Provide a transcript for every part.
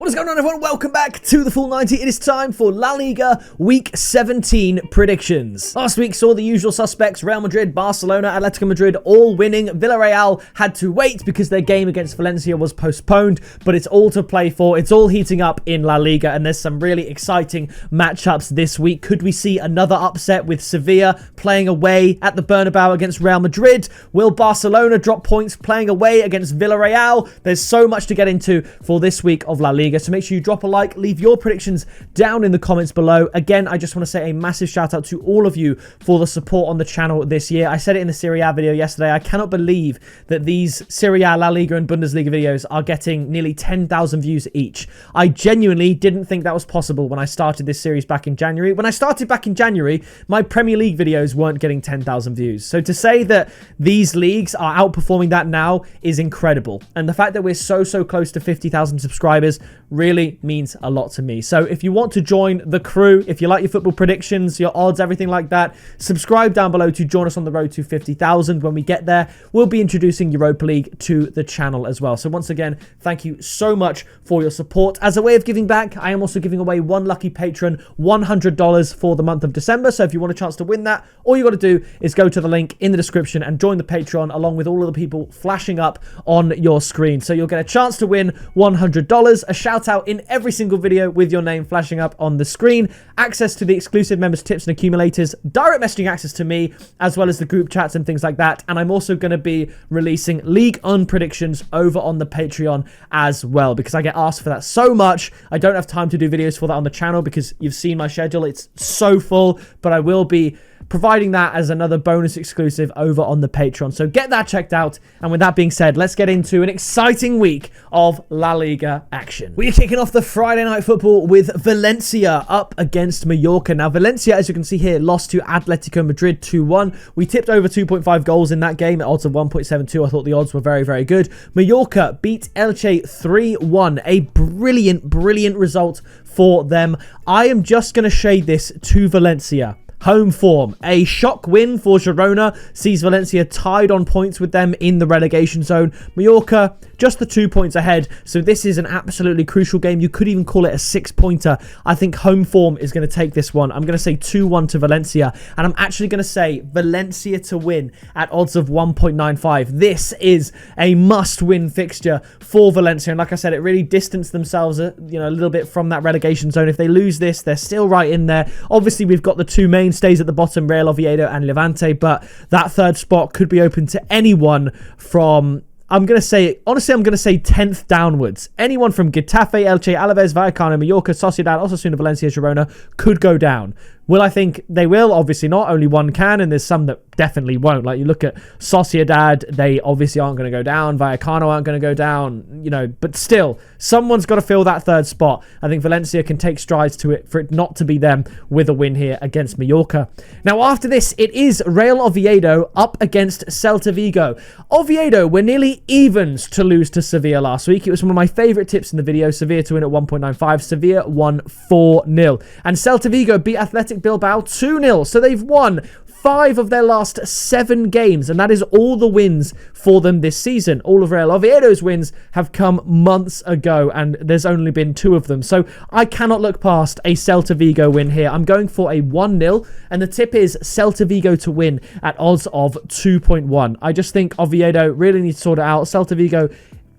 What is going on, everyone? Welcome back to the Full 90. It is time for La Liga Week 17 predictions. Last week saw the usual suspects, Real Madrid, Barcelona, Atletico Madrid all winning. Villarreal had to wait because their game against Valencia was postponed, but it's all to play for. It's all heating up in La Liga, and there's some really exciting matchups this week. Could we see another upset with Sevilla playing away at the Bernabeu against Real Madrid? Will Barcelona drop points playing away against Villarreal? There's so much to get into for this week of La Liga. So make sure you drop a like, leave your predictions down in the comments below. Again, I just want to say a massive shout out to all of you for the support on the channel this year. I said it in the Serie A video yesterday. I cannot believe that these Serie A, La Liga and Bundesliga videos are getting nearly 10,000 views each. I genuinely didn't think that was possible when I started this series back in January. When I started back in January, my Premier League videos weren't getting 10,000 views. So to say that these leagues are outperforming that now is incredible. And the fact that we're so close to 50,000 subscribers really means a lot to me. So if you want to join the crew, if you like your football predictions, your odds, everything like that, subscribe down below to join us on the road to 50,000. When we get there, we'll be introducing Europa League to the channel as well. So once again, thank you so much for your support. As a way of giving back, I am also giving away one lucky patron $100 for the month of December. So if you want a chance to win that, all you got to do is go to the link in the description and join the Patreon along with all of the people flashing up on your screen. So you'll get a chance to win $100, a shout out in every single video with your name flashing up on the screen, access to the exclusive members tips and accumulators, direct messaging access to me, as well as the group chats and things like that. And I'm also going to be releasing League predictions over on the Patreon as well, because I get asked for that so much. I don't have time to do videos for that on the channel because you've seen my schedule. It's so full, but I will be providing that as another bonus exclusive over on the Patreon. So get that checked out. And with that being said, let's get into an exciting week of La Liga action. We are kicking off the Friday night football with Valencia up against Mallorca. Now, Valencia, as you can see here, lost to Atletico Madrid 2-1. We tipped over 2.5 goals in that game at odds of 1.72. I thought the odds were very good. Mallorca beat Elche 3-1. A brilliant result for them. I am just going to shade this to Valencia. Home form. A shock win for Girona sees Valencia tied on points with them in the relegation zone. Mallorca just the 2 points ahead. So this is an absolutely crucial game. You could even call it a 6-pointer. I think home form is going to take this one. I'm going to say 2-1 to Valencia. And I'm actually going to say Valencia to win at odds of 1.95. This is a must-win fixture for Valencia. And like I said, it really distanced themselves a little bit from that relegation zone. If they lose this, they're still right in there. Obviously, we've got the two mainstays at the bottom, Real Oviedo and Levante. But that third spot could be open to anyone from... I'm going to say 10th downwards. Anyone from Getafe, Elche, Alaves, Vallecano, Mallorca, Sociedad, Osasuna, Valencia, Girona could go down. Will I think they will? Obviously not. Only one can, and there's some that definitely won't. Like, you look at Sociedad, they obviously aren't going to go down. Vallecano aren't going to go down, but still, someone's got to fill that third spot. I think Valencia can take strides to it for it not to be them with a win here against Mallorca. Now, after this, it is Real Oviedo up against Celta Vigo. Oviedo were nearly evens to lose to Sevilla last week. It was one of my favourite tips in the video. Sevilla to win at 1.95. Sevilla won 4-0. And Celta Vigo beat Athletic Bilbao 2-0. So they've won 5 of their last 7 games, and that is all the wins for them this season. All of Real Oviedo's wins have come months ago, and there's only been 2 of them. So I cannot look past a Celta Vigo win here. I'm going for a 1-0, and the tip is Celta Vigo to win at odds of 2.1. I just think Oviedo really needs to sort it out. Celta Vigo,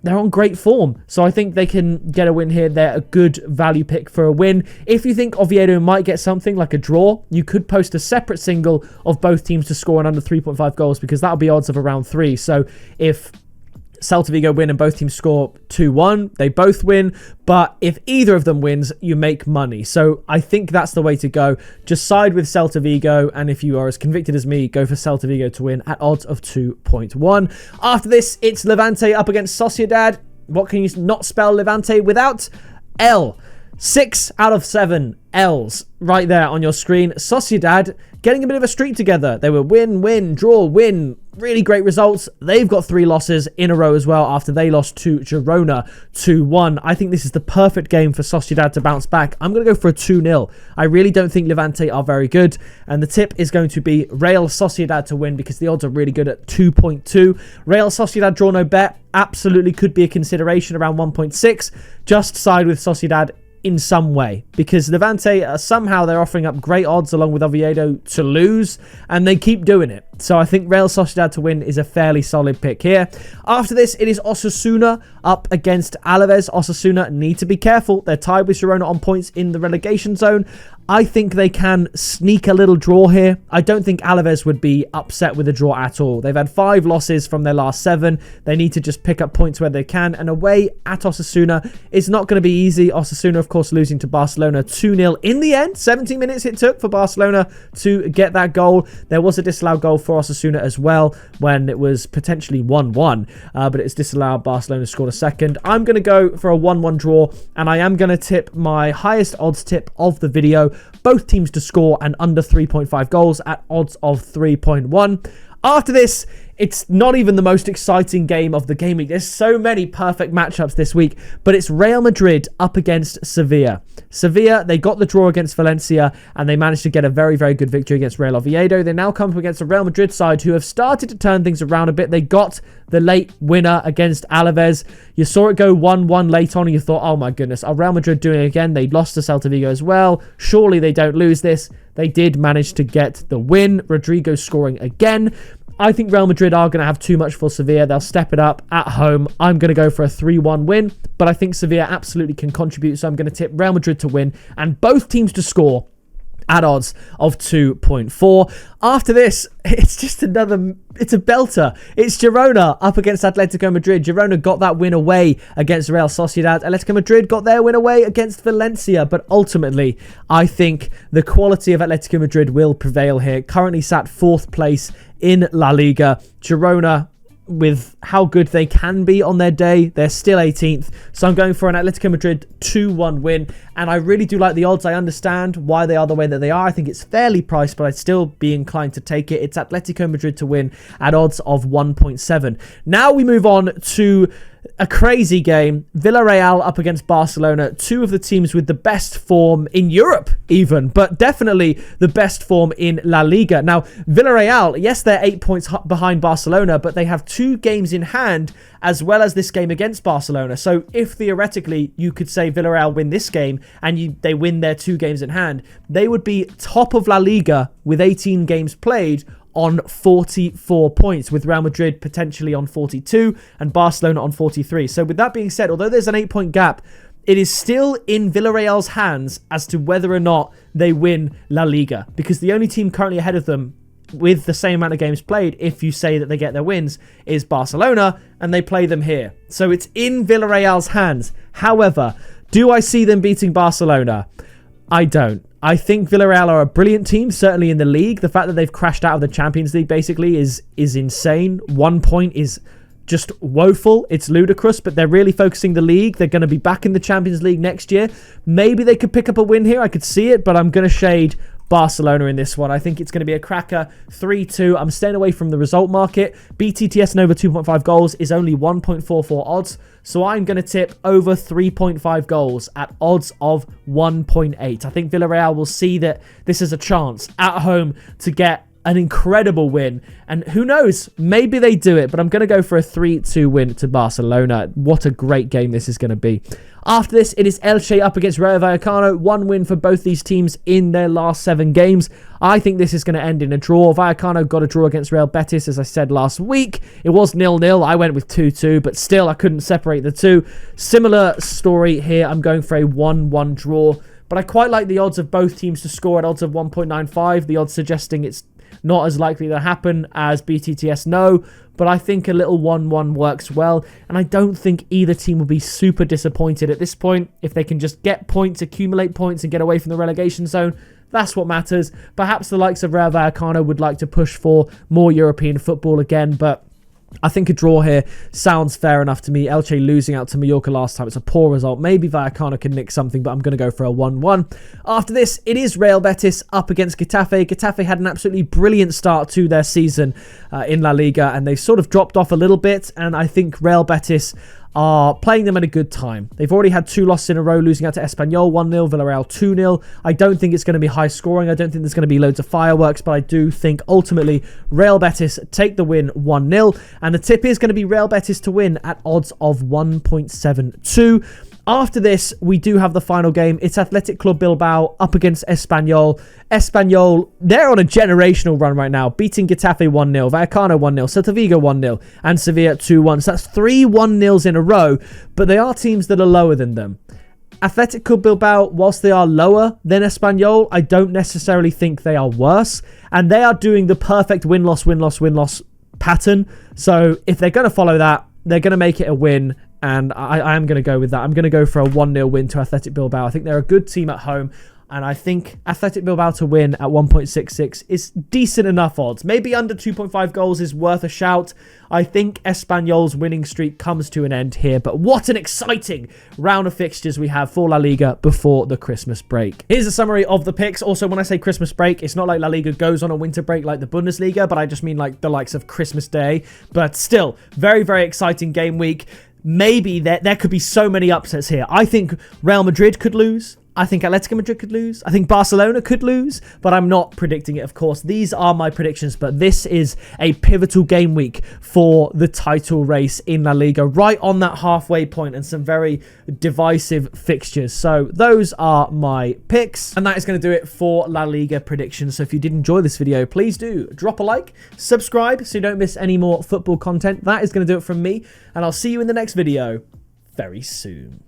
they're on great form, so I think they can get a win here. They're a good value pick for a win. If you think Oviedo might get something like a draw, you could post a separate single of both teams to score in under 3.5 goals, because that'll be odds of around 3. So if Celta Vigo win and both teams score 2-1, they both win. But if either of them wins, you make money. So I think that's the way to go. Just side with Celta Vigo, and if you are as convicted as me, go for Celta Vigo to win at odds of 2.1. After this, it's Levante up against Sociedad. What can you not spell Levante without? L. 6 out of 7 L's right there on your screen. Sociedad getting a bit of a streak together. They were win, win, draw, win. Really great results. They've got 3 losses in a row as well after they lost to Girona 2-1. I think this is the perfect game for Sociedad to bounce back. I'm going to go for a 2-0. I really don't think Levante are very good. And the tip is going to be Real Sociedad to win because the odds are really good at 2.2. Real Sociedad draw no bet. Absolutely could be a consideration around 1.6. Just side with Sociedad in some way, because Levante somehow they're offering up great odds along with Oviedo to lose, and they keep doing it. So I think Real Sociedad to win is a fairly solid pick here. After this, it is Osasuna up against Alaves. Osasuna need to be careful. They're tied with Girona on points in the relegation zone. I think they can sneak a little draw here. I don't think Alaves would be upset with a draw at all. They've had 5 losses from their last 7. They need to just pick up points where they can. And away at Osasuna is not going to be easy. Osasuna, of course, losing to Barcelona 2-0 in the end. 17 minutes it took for Barcelona to get that goal. There was a disallowed goal for Osasuna as well when it was potentially 1-1. But it's disallowed. Barcelona scored a second. I'm going to go for a 1-1 draw. And I am going to tip my highest odds tip of the video. Both teams to score and under 3.5 goals at odds of 3.1. After this, it's not even the most exciting game of the game week. There's so many perfect matchups this week, but it's Real Madrid up against Sevilla. Sevilla, they got the draw against Valencia, and they managed to get a very, very good victory against Real Oviedo. They now come up against a Real Madrid side who have started to turn things around a bit. They got the late winner against Alaves. You saw it go 1-1 late on, and you thought, oh my goodness, are Real Madrid doing it again? They lost to Celta Vigo as well. Surely they don't lose this. They did manage to get the win. Rodrigo scoring again. I think Real Madrid are going to have too much for Sevilla. They'll step it up at home. I'm going to go for a 3-1 win, but I think Sevilla absolutely can contribute, so I'm going to tip Real Madrid to win and both teams to score at odds of 2.4. After this, it's just it's a belter. It's Girona up against Atletico Madrid. Girona got that win away against Real Sociedad. Atletico Madrid got their win away against Valencia, but ultimately, I think the quality of Atletico Madrid will prevail here. Currently sat 4th place in La Liga. Girona, with how good they can be on their day, they're still 18th. So I'm going for an Atletico Madrid 2-1 win. And I really do like the odds. I understand why they are the way that they are. I think it's fairly priced, but I'd still be inclined to take it. It's Atletico Madrid to win at odds of 1.7. Now we move on to a crazy game. Villarreal up against Barcelona. 2 of the teams with the best form in Europe even, but definitely the best form in La Liga. Now, Villarreal, yes, they're 8 points behind Barcelona, but they have 2 games in hand as well as this game against Barcelona. So if theoretically you could say Villarreal win this game and they win their 2 games in hand, they would be top of La Liga with 18 games played on 44 points, with Real Madrid potentially on 42 and Barcelona on 43. So with that being said, although there's an 8-point gap, it is still in Villarreal's hands as to whether or not they win La Liga, because the only team currently ahead of them with the same amount of games played, if you say that they get their wins, is Barcelona, and they play them here. So it's in Villarreal's hands. However, do I see them beating Barcelona? I don't. I think Villarreal are a brilliant team, certainly in the league. The fact that they've crashed out of the Champions League basically is insane. 1 point is just woeful. It's ludicrous, but they're really focusing the league. They're going to be back in the Champions League next year. Maybe they could pick up a win here. I could see it, but I'm going to shade Barcelona in this one. I think it's going to be a cracker. 3-2. I'm staying away from the result market. BTTS and over 2.5 goals is only 1.44 odds. So I'm going to tip over 3.5 goals at odds of 1.8. I think Villarreal will see that this is a chance at home to get an incredible win. And who knows, maybe they do it, but I'm going to go for a 3-2 win to Barcelona. What a great game this is going to be. After this, it is Elche up against Rayo Vallecano. 1 win for both these teams in their last 7 games. I think this is going to end in a draw. Vallecano got a draw against Real Betis, as I said last week. It was 0-0. I went with 2-2, but still I couldn't separate the two. Similar story here. I'm going for a 1-1 draw. But I quite like the odds of both teams to score at odds of 1.95. The odds suggesting it's not as likely to happen as BTTS know, but I think a little 1-1 works well, and I don't think either team will be super disappointed at this point. If they can just get points, accumulate points, and get away from the relegation zone, that's what matters. Perhaps the likes of Rayo Vallecano would like to push for more European football again, but I think a draw here sounds fair enough to me. Elche losing out to Mallorca last time. It's a poor result. Maybe Vallecano can nick something, but I'm going to go for a 1-1. After this, it is Real Betis up against Getafe. Getafe had an absolutely brilliant start to their season in La Liga, and they've sort of dropped off a little bit, and I think Real Betis are playing them at a good time. They've already had 2 losses in a row, losing out to Espanyol 1-0, Villarreal 2-0. I don't think it's going to be high scoring. I don't think there's going to be loads of fireworks, but I do think ultimately Real Betis take the win 1-0. And the tip is going to be Real Betis to win at odds of 1.72. After this, we do have the final game. It's Athletic Club Bilbao up against Espanyol. Espanyol, they're on a generational run right now, beating Getafe 1-0, Vallecano 1-0, Celta Vigo 1-0, and Sevilla 2-1. So that's 3 1-0s in a row, but they are teams that are lower than them. Athletic Club Bilbao, whilst they are lower than Espanyol, I don't necessarily think they are worse, and they are doing the perfect win-loss, win-loss, win-loss pattern. So if they're going to follow that, they're going to make it a win. And I am going to go with that. I'm going to go for a 1-0 win to Athletic Bilbao. I think they're a good team at home. And I think Athletic Bilbao to win at 1.66 is decent enough odds. Maybe under 2.5 goals is worth a shout. I think Espanyol's winning streak comes to an end here. But what an exciting round of fixtures we have for La Liga before the Christmas break. Here's a summary of the picks. Also, when I say Christmas break, it's not like La Liga goes on a winter break like the Bundesliga, but I just mean like the likes of Christmas Day. But still, very, very exciting game week. Maybe there could be so many upsets here. I think Real Madrid could lose. I think Atletico Madrid could lose. I think Barcelona could lose, but I'm not predicting it, of course. These are my predictions, but this is a pivotal game week for the title race in La Liga, right on that halfway point, and some very divisive fixtures. So those are my picks, and that is going to do it for La Liga predictions. So if you did enjoy this video, please do drop a like, subscribe so you don't miss any more football content. That is going to do it from me, and I'll see you in the next video very soon.